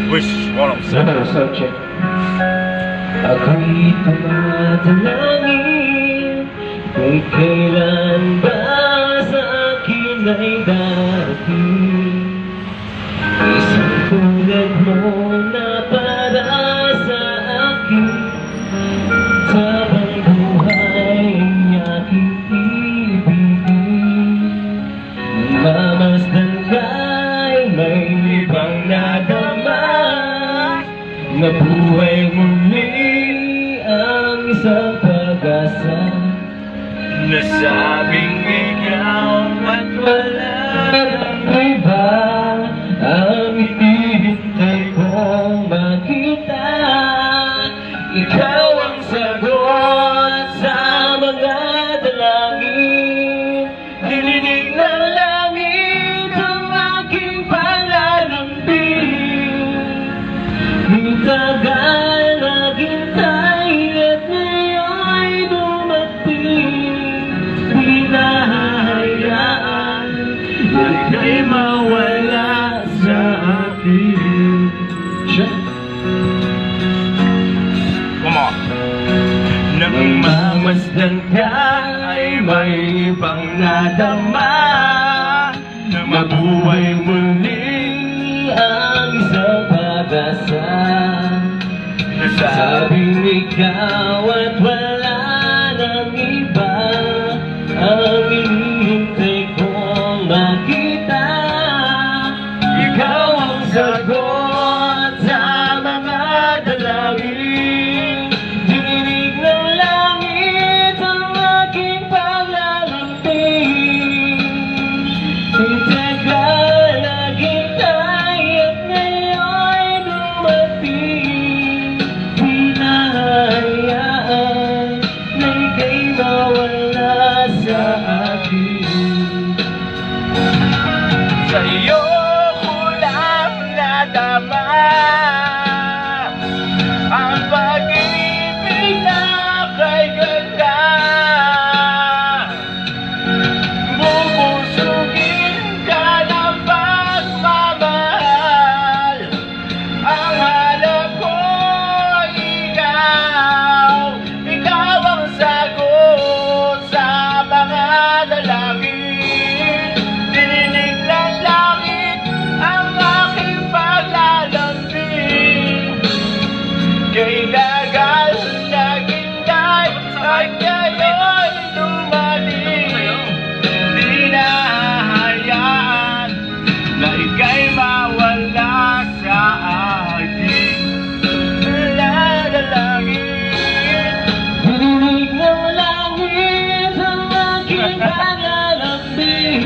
Wish, walang Sound check. Ako'y tumatalangin kung kailan ba sa akin ay darating isang tulad mo na para sa akin sabang buhay ang aking ibigin. Mamasdan ka'y may ibang nadama na buhay muli ang isang pag-asa. nasabing ikaw at wala Ang iba ang hinihintay kong makita. Ikaw ang sagot sa mga dalangin. Dinidig ng langit ang aking panlalambing. Tagal naghintay at ngayon'y dumating. Di nahahayaan na ika'y mawala sa akin. Come on. Nang mamasdan ka ay may ibang nadama na mabuhay muli Ang isang pag-asa. Sabing ikaw at wala nang iba ang hinihintay kong makita. Ikaw ang sagot sa mga dalangin. Dinidig ng langit ang aking panlalambing. Tagal naghintay at ngayon'y dumating. Di nahahayaan na ika'y mawala sa akin. sa iyo ko lang nadama ang pag-ibig na kay ganda. Bubusugin ka ng pagmamahal. Ang hanap ko ikaw. Ikaw ang sagot sa mga dalangin. Dininig ng langit ang aking paglalambing. Kay tagal naghintay at ngayon'y dumating. Di nahahayaan na ika'y mawala sa akin. Nalalangin. Dinidig ng langit ang aking panlalambing.